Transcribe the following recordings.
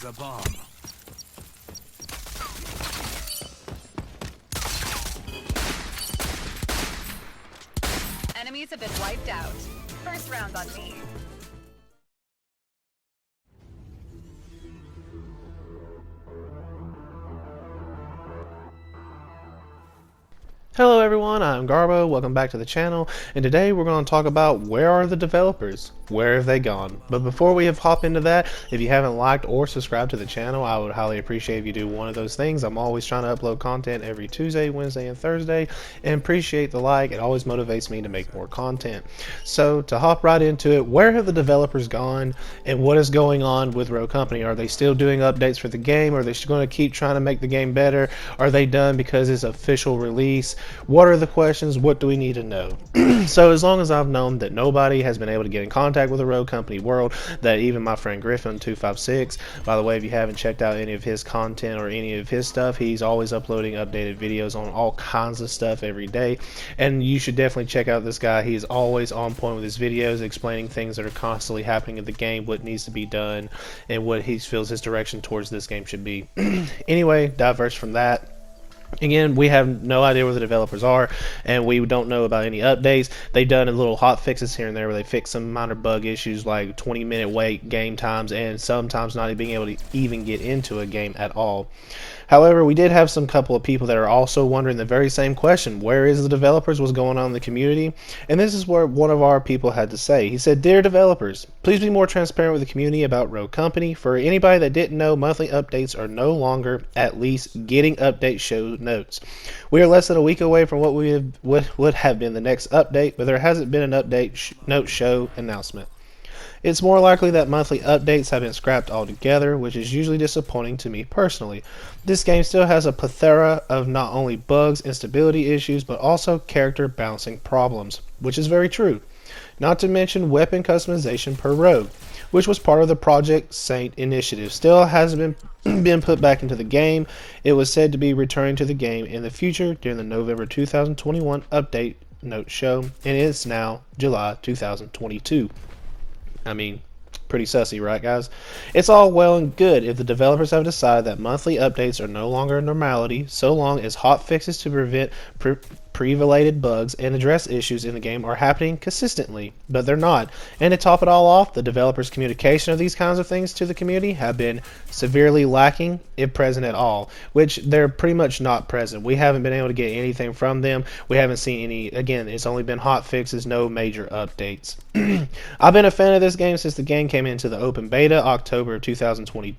There's a bomb. Enemies have been wiped out. First round on me. Hello everyone, I'm Garbo, welcome back to the channel, and today we're going to talk about where are the developers? Where have they gone? But before we hop into that, if you haven't liked or subscribed to the channel, I would highly appreciate if you do one of those things. I'm always trying to upload content every Tuesday, Wednesday, and Thursday, and appreciate the like. It always motivates me to make more content. So to hop right into it, where have the developers gone, and what is going on with Rogue Company? Are they still doing updates for the game? Are they still going to keep trying to make the game better? Are they done because it's official release? What are the questions? What do we need to know? So as long as I've known that nobody has been able to get in contact with the Rogue Company world, that even my friend Griffin256, by the way, if you haven't checked out any of his content or any of his stuff, he's always uploading updated videos on all kinds of stuff every day, and you should definitely check out this guy. He's always on point with his videos, explaining things that are constantly happening in the game, what needs to be done, and what he feels his direction towards this game should be. Anyway, diverse from that. Again, we have no idea where the developers are, and we don't know about any updates. They've done a little hot fixes here and there where they fix some minor bug issues like 20-minute wait game times and sometimes not being able to even get into a game at all. However, we did have some couple of people that are also wondering the very same question: where is the developers? What's going on in the community? And this is where one of our people had to say. He said, "Dear developers, please be more transparent with the community about Rogue Company. For anybody that didn't know, monthly updates are no longer at least getting update show notes. We are less than a week away from what would have been the next update, but there hasn't been an update note show announcement. It's more likely that monthly updates have been scrapped altogether, which is usually disappointing to me personally. This game still has a plethora of not only bugs and stability issues, but also character balancing problems, which is very true. Not to mention weapon customization per rogue, which was part of the Project Saint initiative, still hasn't been put back into the game. It was said to be returning to the game in the future during the November 2021 update note show, and it's now July 2022. I mean, pretty sussy, right, guys? It's all well and good if the developers have decided that monthly updates are no longer a normality, so long as hot fixes to prevent pre-related bugs and address issues in the game are happening consistently, but they're not. And to top it all off, the developers' communication of these kinds of things to the community have been severely lacking, if present at all, which they're pretty much not present. We haven't been able to get anything from them. We haven't seen any. Again, it's only been hot fixes, no major updates. I've been a fan of this game since the game came into the open beta October of 2020,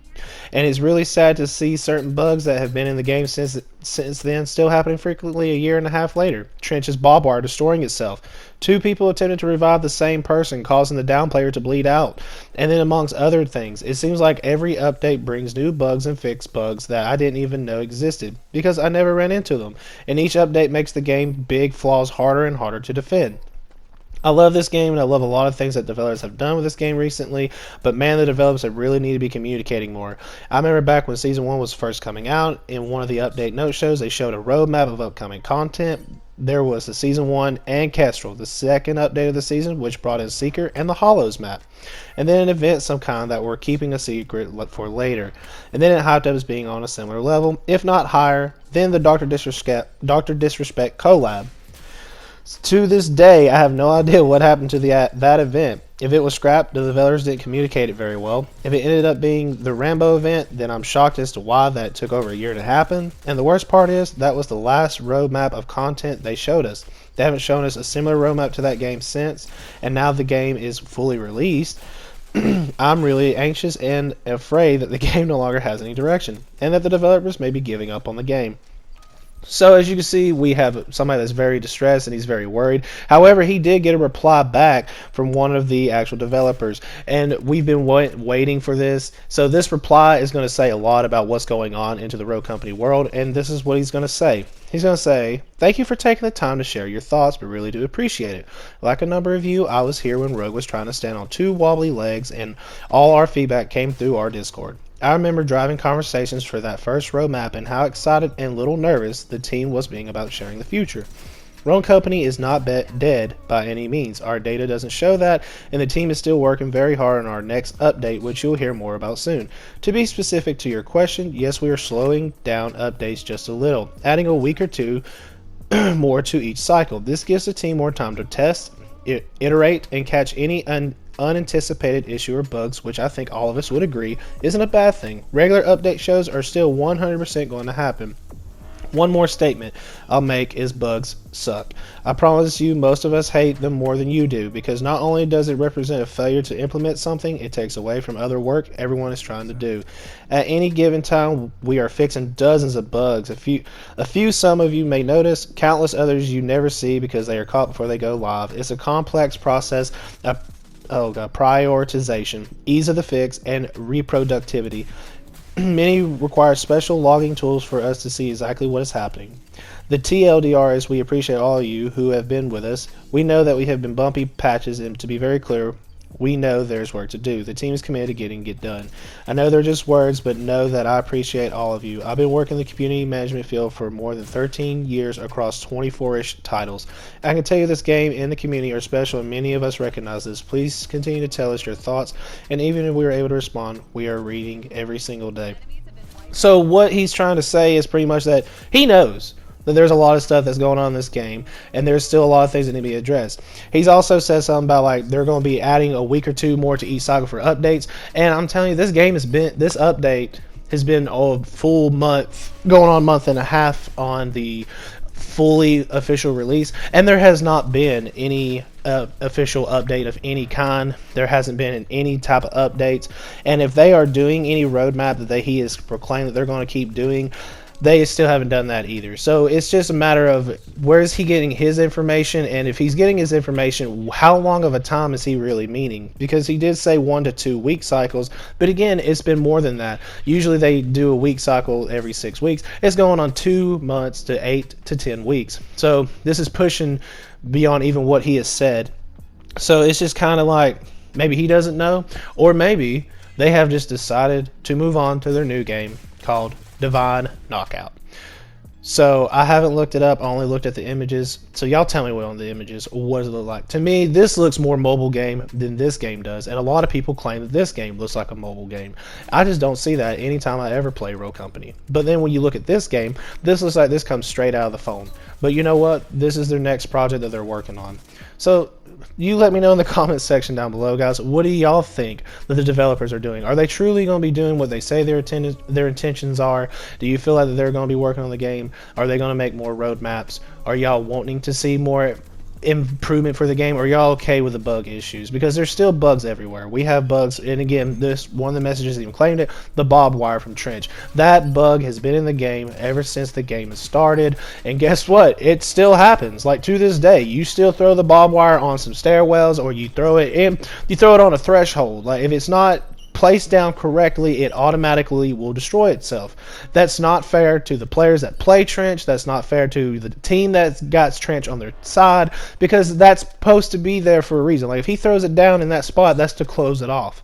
and it's really sad to see certain bugs that have been in the game since then still happening frequently a year and a half later. Trench's barbed wire destroying itself. 2 people attempted to revive the same person, causing the down player to bleed out. And then amongst other things, it seems like every update brings new bugs and fix bugs that I didn't even know existed, because I never ran into them. And each update makes the game big flaws harder and harder to defend. I love this game, and I love a lot of things that developers have done with this game recently, but man, the developers have really need to be communicating more. I remember back when Season 1 was first coming out, in one of the update note shows, they showed a roadmap of upcoming content. There was the Season 1 and Kestrel, the second update of the season, which brought in Seeker and the Hollows map, and then an event some kind that were keeping a secret for later. And then it hyped up as being on a similar level, if not higher, than the Dr. Disrespect collab. To this day, I have no idea what happened to that event. If it was scrapped, the developers didn't communicate it very well. If it ended up being the Rambo event, then I'm shocked as to why that took over a year to happen. And the worst part is, that was the last roadmap of content they showed us. They haven't shown us a similar roadmap to that game since, and now the game is fully released. I'm really anxious and afraid that the game no longer has any direction, and that the developers may be giving up on the game. So as you can see, we have somebody that's very distressed and he's very worried. However, he did get a reply back from one of the actual developers, and we've been waiting for this. So this reply is going to say a lot about what's going on into the Rogue Company world, and this is what he's going to say. He's going to say, "Thank you for taking the time to share your thoughts, but really do appreciate it. Like a number of you, I was here when Rogue was trying to stand on 2 wobbly legs, and all our feedback came through our Discord. I remember driving conversations for that first roadmap and how excited and little nervous the team was being about sharing the future. Roan Company is not dead by any means. Our data doesn't show that, and the team is still working very hard on our next update, which you'll hear more about soon. To be specific to your question, yes, we are slowing down updates just a little, adding a week or two more to each cycle. This gives the team more time to test, iterate, and catch any unanticipated issue or bugs, which I think all of us would agree isn't a bad thing. Regular update shows are still 100% going to happen. One more statement I'll make is bugs suck. I promise you most of us hate them more than you do, because not only does it represent a failure to implement something, it takes away from other work everyone is trying to do. At any given time, we are fixing dozens of bugs. A few some of you may notice, countless others you never see because they are caught before they go live. It's a complex process of prioritization, ease of the fix, and reproductivity. Many require special logging tools for us to see exactly what is happening. The TLDR is we appreciate all of you who have been with us. We know that we have been bumpy patches, and to be very clear, we know there's work to do. The team is committed to getting it done. I know they're just words, but know that I appreciate all of you. I've been working in the community management field for more than 13 years across 24-ish titles. I can tell you this game and the community are special, and many of us recognize this. Please continue to tell us your thoughts, and even if we are able to respond, we are reading every single day. So what he's trying to say is pretty much that he knows that there's a lot of stuff that's going on in this game, and there's still a lot of things that need to be addressed. He's also said something about like they're going to be adding a week or two more to each cycle for updates, and I'm telling you, this update has been a full month, going on month and a half on the fully official release, and there has not been any official update of any kind. There hasn't been any type of updates, and if they are doing any roadmap that he has proclaimed that they're going to keep doing, they still haven't done that either. So it's just a matter of where is he getting his information, and if he's getting his information, how long of a time is he really meaning? Because he did say 1 to 2 week cycles, but again, it's been more than that. Usually they do a week cycle every 6 weeks. It's going on 2 months to 8 to 10 weeks. So this is pushing beyond even what he has said. So it's just kind of like maybe he doesn't know, or maybe they have just decided to move on to their new game called Divine Knockout. So I haven't looked it up. I only looked at the images. So y'all tell me what on the images, what does it look like? To me, this looks more mobile game than this game does, and a lot of people claim that this game looks like a mobile game. I just don't see that anytime I ever play Roan Company. But then when you look at this game, this looks like this comes straight out of the phone. But you know what? This is their next project that they're working on. So you let me know in the comments section down below, guys. What do y'all think that the developers are doing? Are they truly going to be doing what they say their intentions are? Do you feel like that they're going to be working on the game? Are they going to make more roadmaps? Are y'all wanting to see more improvement for the game, or are y'all okay with the bug issues? Because there's still bugs everywhere. We have bugs, and again, this one of the messages even claimed it, the barbed wire from Trench. That bug has been in the game ever since the game has started, and guess what? It still happens. Like to this day, you still throw the barbed wire on some stairwells, or you throw it on a threshold. Like if it's not placed down correctly, it automatically will destroy itself. That's not fair to the players that play Trench. That's not fair to the team that's got Trench on their side, because that's supposed to be there for a reason. Like if he throws it down in that spot, that's to close it off,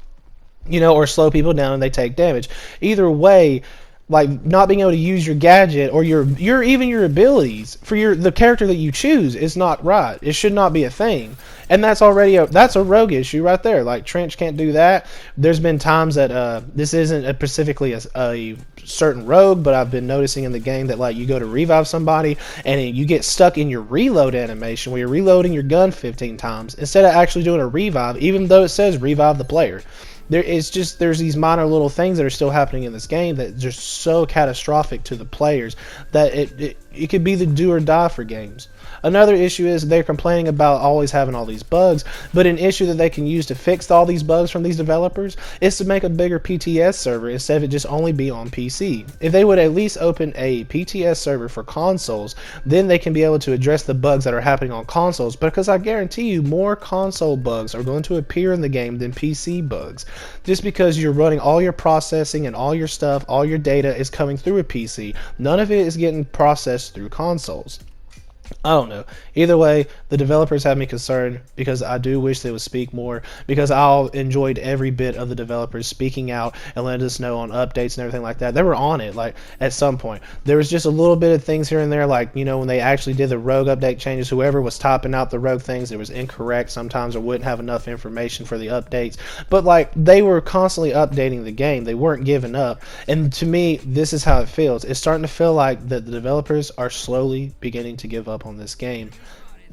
you know, or slow people down and they take damage. Either way, like not being able to use your gadget or your even your abilities for the character that you choose is not right. It should not be a thing, and that's already that's a rogue issue right there. Like Trench can't do that. There's been times that this isn't specifically a certain rogue, but I've been noticing in the game that like you go to revive somebody and you get stuck in your reload animation where you're reloading your gun 15 times instead of actually doing a revive, even though it says revive the player. There's these minor little things that are still happening in this game that are just so catastrophic to the players that it could be the do or die for games. Another issue is they're complaining about always having all these bugs, but an issue that they can use to fix all these bugs from these developers is to make a bigger PTS server instead of it just only be on PC. If they would at least open a PTS server for consoles, then they can be able to address the bugs that are happening on consoles, because I guarantee you more console bugs are going to appear in the game than PC bugs. Just because you're running all your processing and all your stuff, all your data is coming through a PC. None of it is getting processed through consoles. I don't know. Either way, the developers have me concerned because I do wish they would speak more, because I enjoyed every bit of the developers speaking out and letting us know on updates and everything like that. They were on it, like, at some point. There was just a little bit of things here and there, like, you know, when they actually did the rogue update changes, whoever was typing out the rogue things, it was incorrect sometimes, or wouldn't have enough information for the updates. But, like, they were constantly updating the game. They weren't giving up. And to me, this is how it feels. It's starting to feel like that the developers are slowly beginning to give up on this game,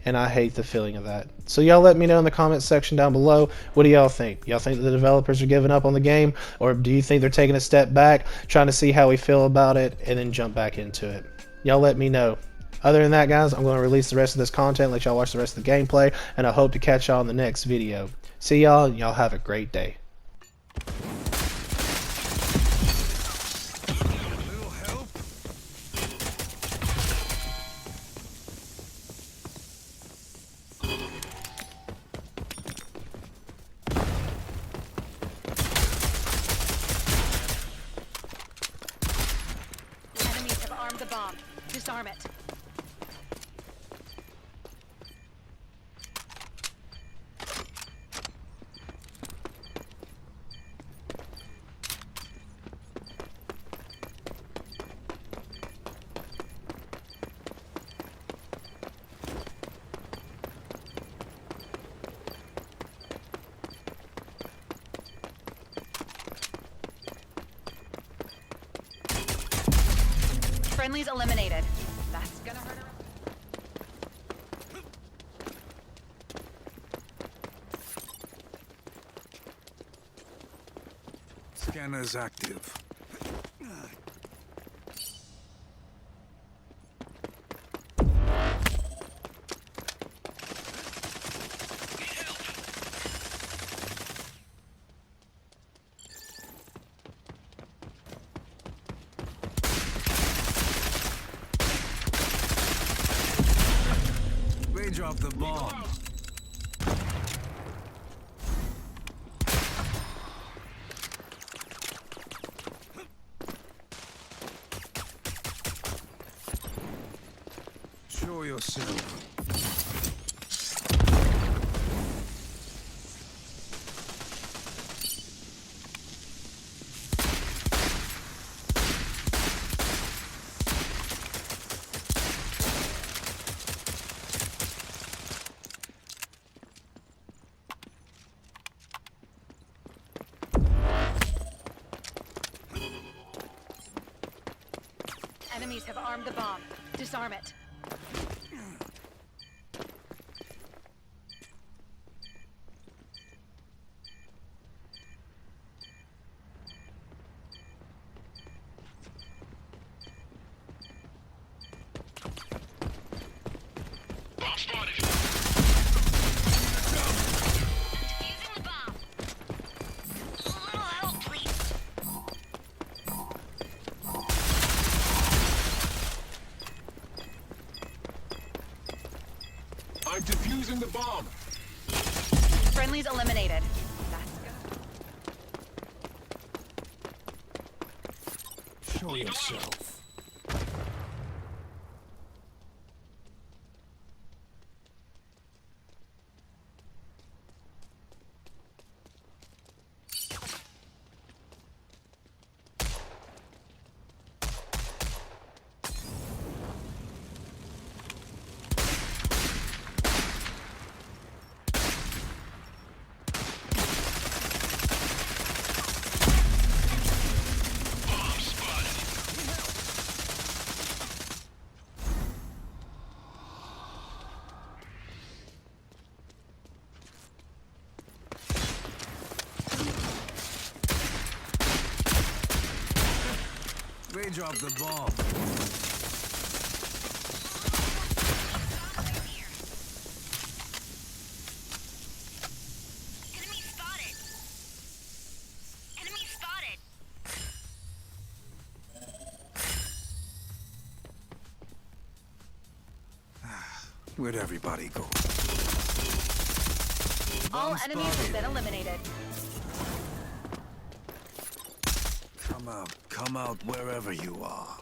and I hate the feeling of that. So y'all let me know in the comments section down below, what do y'all think? Y'all think the developers are giving up on the game, or do you think they're taking a step back, trying to see how we feel about it, and then jump back into it? Y'all let me know. Other than that, guys, I'm going to release the rest of this content, let y'all watch the rest of the gameplay, and I hope to catch y'all in the next video. See y'all, and y'all have a great day. Enemies have armed the bomb. Disarm it. Friendlies eliminated. That's gonna hurt her. Scanner's active. They dropped the bomb. Show yourself. Enemies have armed the bomb. Disarm it. Defusing the bomb. A little help, please. I'm defusing the bomb. Friendlies eliminated. That's gonna... Show yourself. They dropped the bomb. Enemy spotted. Enemy spotted. Where'd everybody go? All Bomb enemies have spotted. been eliminated. Come out wherever you are.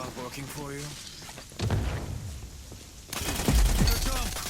love working for you? Here it comes!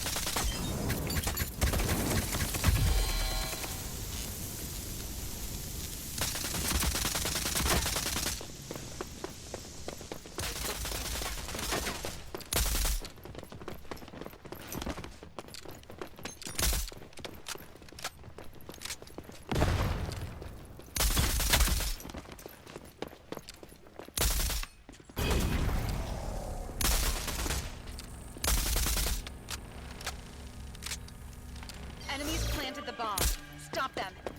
Enemies planted the bomb. Stop them.